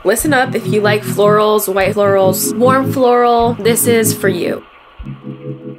Listen up if you like florals, white florals, warm floral, this is for you.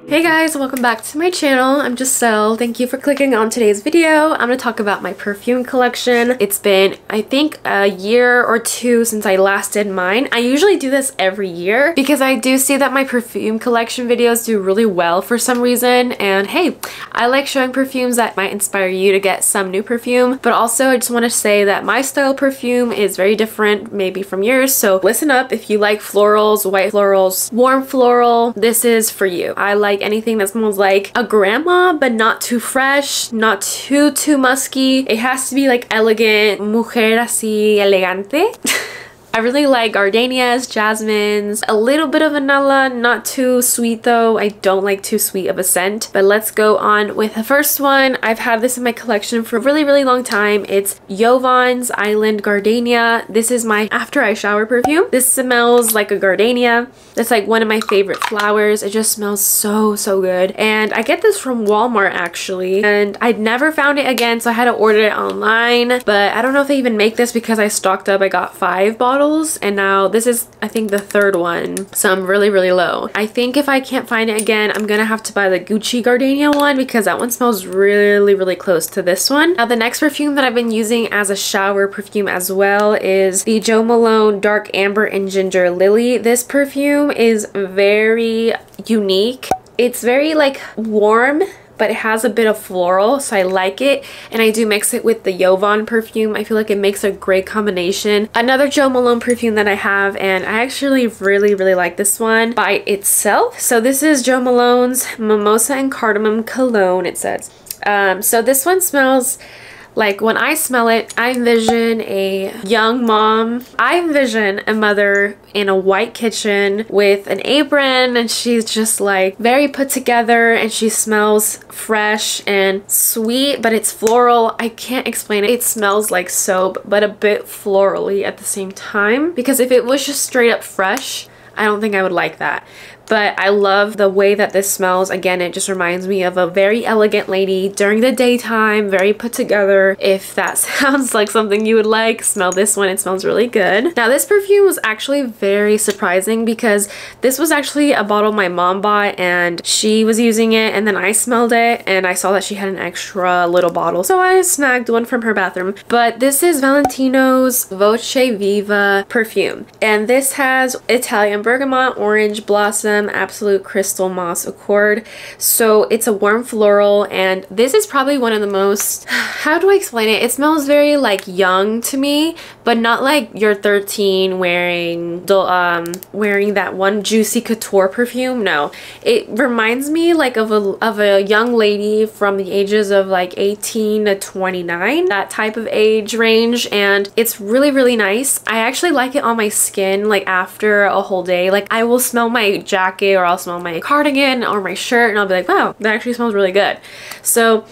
Hey guys, welcome back to my channel. I'm Giselle. Thank you for clicking on today's video. I'm going to talk about my perfume collection. It's been, I think, a year or two since I last did mine. I usually do this every year because I do see that my perfume collection videos do really well for some reason. And hey, I like showing perfumes that might inspire you to get some new perfume. But also, I just want to say that my style perfume is very different maybe from yours. So listen up if you like florals, white florals, warm floral, this is for you. I like anything that smells like a grandma, but not too fresh, not too musky. It has to be like elegant, mujer así elegante. I really like gardenias, jasmines, a little bit of vanilla, not too sweet though. I don't like too sweet of a scent. But let's go on with the first one. I've had this in my collection for a really long time. It's Jovan's Island Gardenia. This is my after I shower perfume. This smells like a gardenia. It's like one of my favorite flowers. It just smells so good. And I get this from Walmart actually. And I'd never found it again, so I had to order it online. But I don't know if they even make this because I stocked up. I got 5 bottles. And now this is, I think, the 3rd one, so I'm really low. I think if I can't find it again, I'm gonna have to buy the Gucci Gardenia one because that one smells really close to this one. Now the next perfume that I've been using as a shower perfume as well is the Jo Malone Dark Amber and Ginger Lily. This perfume is very unique. It's very like warm, but it has a bit of floral, so I like it. And I do mix it with the Jovan perfume. I feel like it makes a great combination. Another Jo Malone perfume that I have, and I actually really like this one by itself. So this is Jo Malone's Mimosa and Cardamom Cologne, it says. So this one smells like, when I smell it, I envision a young mom. I envision a mother in a white kitchen with an apron, and she's just like very put together, and she smells fresh and sweet, but it's floral. I can't explain it. It smells like soap, but a bit florally at the same time, because if it was just straight up fresh, I don't think I would like that. But I love the way that this smells. Again, it just reminds me of a very elegant lady during the daytime, very put together. If that sounds like something you would like, smell this one. It smells really good. Now this perfume was actually very surprising because this was actually a bottle my mom bought, and she was using it, and then I smelled it and I saw that she had an extra little bottle, so I snagged one from her bathroom. But this is Valentino's Voce Viva perfume, and this has Italian bergamot, orange blossom, absolute crystal moss accord. So it's a warm floral, and this is probably one of the most, how do I explain it? It smells very like young to me, but not like you're 13 wearing that one Juicy Couture perfume. No, it reminds me like of a young lady from the ages of like 18 to 29, that type of age range. And it's really nice. I actually like it on my skin like after a whole day. Like I will smell my jacket, or I'll smell my cardigan or my shirt, and I'll be like, wow, that actually smells really good. So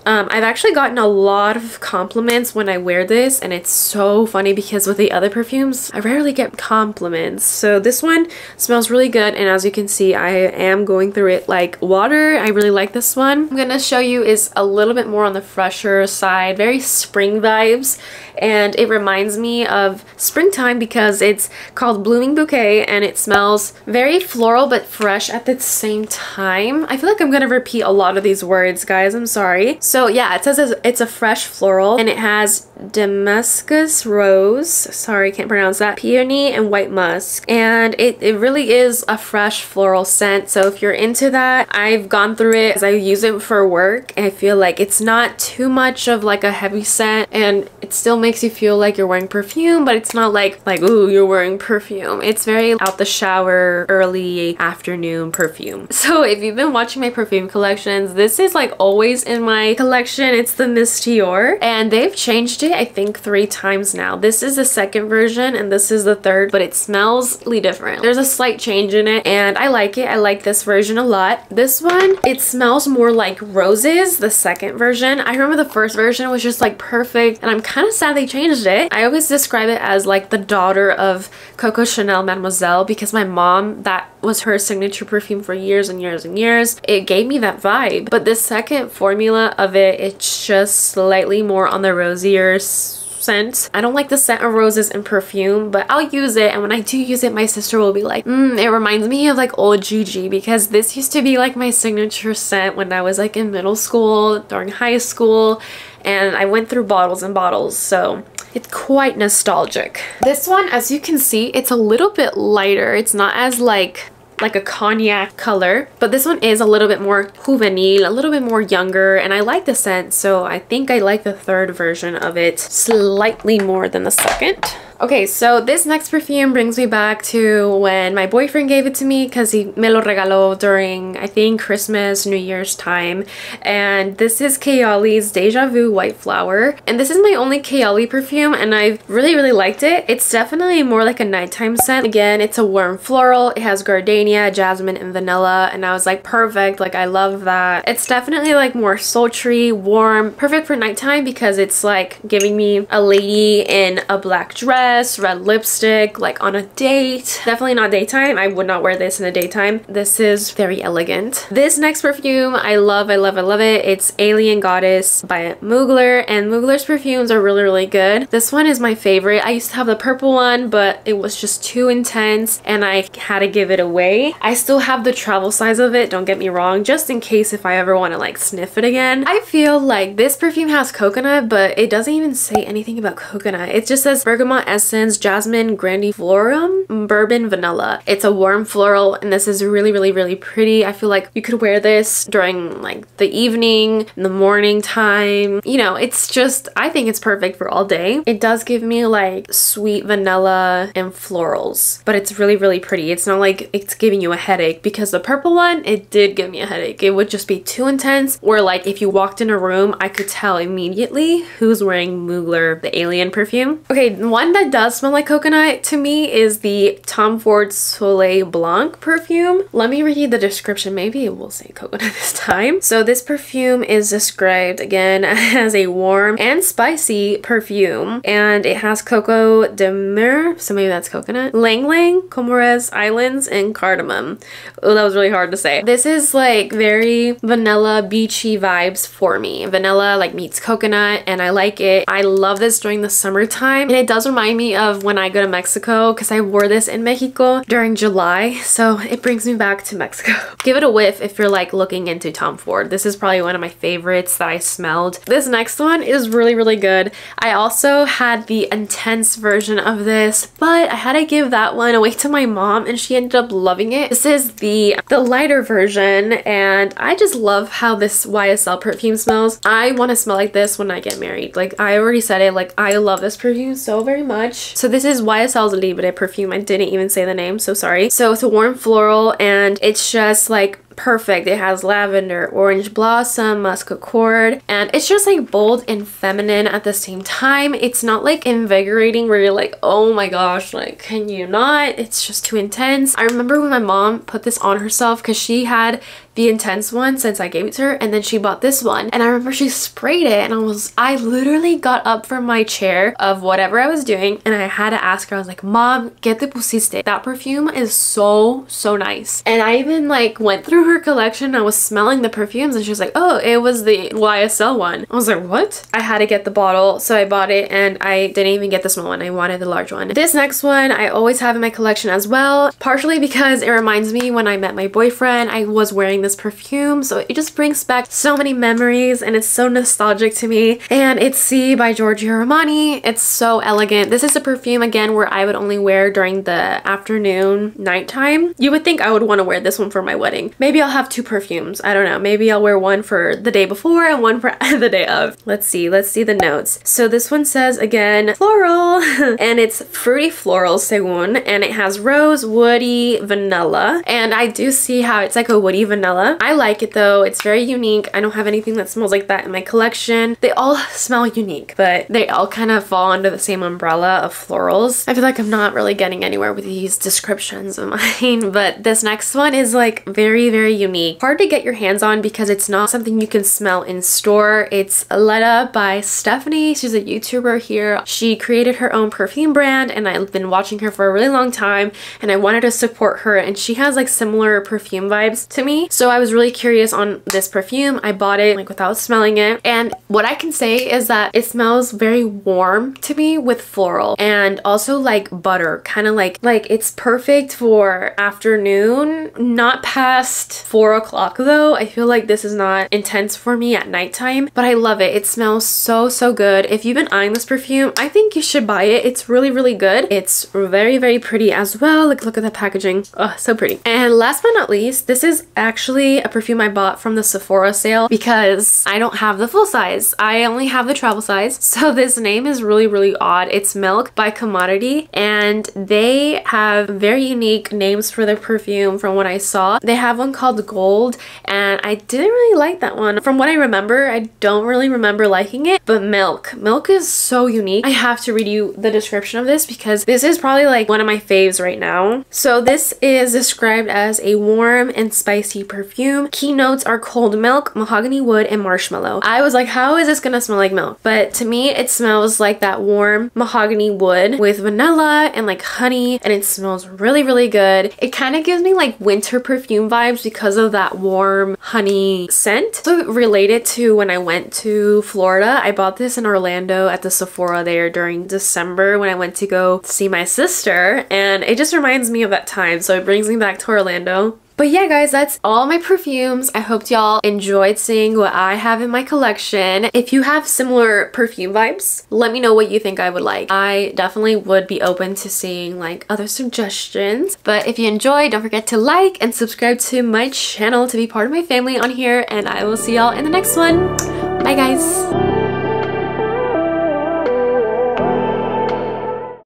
I've actually gotten a lot of compliments when I wear this, and it's so funny because with the other perfumes, I rarely get compliments. So this one smells really good, and as you can see, I am going through it like water. I really like this one. I'm gonna show you is a little bit more on the fresher side, very spring vibes, and it reminds me of springtime because it's called Blooming Bouquet, and it smells very floral but fresh at the same time. I feel like I'm gonna repeat a lot of these words, guys. I'm sorry. So yeah, it says it's a fresh floral, and it has Damascus rose, sorry, can't pronounce that, peony, and white musk. And it really is a fresh floral scent. So if you're into that, I've gone through it as I use it for work, and I feel like it's not too much of like a heavy scent, and it still makes you feel like you're wearing perfume, but it's not like ooh, you're wearing perfume. It's very out the shower, early afternoon perfume. So if you've been watching my perfume collections, this is like always in my collection. It's the Miss Dior, and they've changed it I think 3 times now. This is the 2nd version and this is the 3rd, but it smells completely different. There's a slight change in it, and I like it. I like this version a lot. This one, it smells more like roses, the 2nd version. I remember the 1st version was just like perfect, and I'm kind of sad they changed it. I always describe it as like the daughter of Coco Chanel Mademoiselle, because my mom, that was her signature perfume for years and years and years. It gave me that vibe. But this 2nd formula of of it. It's just slightly more on the rosier scent. I don't like the scent of roses in perfume, but I'll use it, and when I do use it, my sister will be like, it reminds me of like old Gigi, because this used to be like my signature scent when I was like in middle school, during high school, and I went through bottles and bottles, so it's quite nostalgic. This one, as you can see, it's a little bit lighter. It's not as like a cognac color, but this one is a little bit more juvenile, a little bit more younger, and I like the scent, so I think I like the third version of it slightly more than the second. Okay, so this next perfume brings me back to when my boyfriend gave it to me, because he me lo regaló during, I think, Christmas, New Year's time. And this is Kayali's Deja Vu White Flower. And this is my only Kayali perfume, and I've really liked it. It's definitely more like a nighttime scent. Again, it's a warm floral. It has gardenia, jasmine, and vanilla. And I was like, perfect. Like, I love that. It's definitely like more sultry, warm, perfect for nighttime, because it's like giving me a lady in a black dress, red lipstick, like on a date. Definitely not daytime. I would not wear this in the daytime. This is very elegant. This next perfume, I love it. It's Alien Goddess by Mugler, and Mugler's perfumes are really good. This one is my favorite. I used to have the purple one, but it was just too intense and I had to give it away. I still have the travel size of it, don't get me wrong, just in case if I ever want to like sniff it again. I feel like this perfume has coconut, but it doesn't even say anything about coconut. It just says bergamot essence, jasmine, grandiflorum, bourbon, vanilla. It's a warm floral, and this is really pretty. I feel like you could wear this during like the evening, in the morning time. You know, it's just, I think it's perfect for all day. It does give me like sweet vanilla and florals, but it's really pretty. It's not like it's giving you a headache, because the purple one, it did give me a headache. It would just be too intense, or like if you walked in a room, I could tell immediately who's wearing Mugler, the Alien perfume. Okay, the one that does smell like coconut to me is the Tom Ford Soleil Blanc perfume. Let me read you the description. Maybe it will say coconut this time. So this perfume is described again as a warm and spicy perfume, and it has coco de mer, so maybe that's coconut, lang lang, Comores Islands, and cardamom. Oh, that was really hard to say. This is like very vanilla beachy vibes for me. Vanilla like meets coconut, and I like it. I love this during the summertime, and it does remind me of when I go to Mexico, because I wore this in Mexico during July, so it brings me back to Mexico. Give it a whiff if you're like looking into Tom Ford. This is probably one of my favorites that I smelled. This next one is really good. I also had the intense version of this, but I had to give that one away to my mom, and she ended up loving it. This is the lighter version, and I just love how this YSL perfume smells. I want to smell like this when I get married. Like, I already said it, like, I love this perfume so very much. So this is YSL's Libre perfume. I didn't even say the name, so sorry. So it's a warm floral, and it's just like perfect. It has lavender, orange blossom, musk accord, and it's just like bold and feminine at the same time. It's not like invigorating where you're like, oh my gosh, like, can you not? It's just too intense. I remember when my mom put this on herself, because she had the intense one since I gave it to her, and then she bought this one, and I remember she sprayed it, and I literally got up from my chair of whatever I was doing, and I had to ask her. I was like, Mom, ¿qué te pusiste? That perfume is so nice. And I even like went through her collection. I was smelling the perfumes, and she was like, oh, it was the YSL one. I was like, what? I had to get the bottle, so I bought it, and I didn't even get the small one. I wanted the large one. This next one I always have in my collection as well, partially because it reminds me when I met my boyfriend. I was wearing this perfume, so it just brings back so many memories, and it's so nostalgic to me. And it's C by Giorgio Armani. It's so elegant. This is a perfume again where I would only wear during the afternoon, nighttime. You would think I would want to wear this one for my wedding. Maybe I'll have two perfumes. I don't know. Maybe I'll wear one for the day before and one for the day of. Let's see the notes. So this one says again floral and it's fruity floral según, and it has rose, woody, vanilla, and I do see how it's like a woody vanilla. I like it though. It's very unique. I don't have anything that smells like that in my collection. They all smell unique, but they all kind of fall under the same umbrella of florals. I feel like I'm not really getting anywhere with these descriptions of mine, but this next one is like very very unique. Hard to get your hands on because it's not something you can smell in store. It's led up by Stephanie. She's a YouTuber here. She created her own perfume brand and I've been watching her for a really long time and I wanted to support her, and she has like similar perfume vibes to me. So I was really curious on this perfume. I bought it like without smelling it, and what I can say is that it smells very warm to me with floral and also like butter, kind of like it's perfect for afternoon, not past 4 o'clock though. I feel like this is not intense for me at nighttime, but I love it. It smells so good. If you've been eyeing this perfume, I think you should buy it. It's really good. It's very pretty as well. Like, look at the packaging. Oh, so pretty. And last but not least, this is actually a perfume I bought from the Sephora sale because I don't have the full size. I only have the travel size. So this name is really odd. It's Milk by Commodity, and they have very unique names for their perfume from what I saw. They have one called Gold, and I didn't really like that one. From what I remember, I don't really remember liking it, but Milk is so unique. I have to read you the description of this because this is probably like one of my faves right now. So this is described as a warm and spicy perfume. Key notes are cold milk, mahogany wood, and marshmallow. I was like, how is this gonna smell like milk? But to me, it smells like that warm mahogany wood with vanilla and like honey, and it smells really good. It kind of gives me like winter perfume vibes because of that warm honey scent. So related to when I went to Florida, I bought this in Orlando at the Sephora there during December when I went to go see my sister, and it just reminds me of that time, so it brings me back to Orlando. But yeah, guys, that's all my perfumes. I hope y'all enjoyed seeing what I have in my collection. If you have similar perfume vibes, let me know what you think I would like. I definitely would be open to seeing like other suggestions. But if you enjoyed, don't forget to like and subscribe to my channel to be part of my family on here, and I will see y'all in the next one. Bye, guys.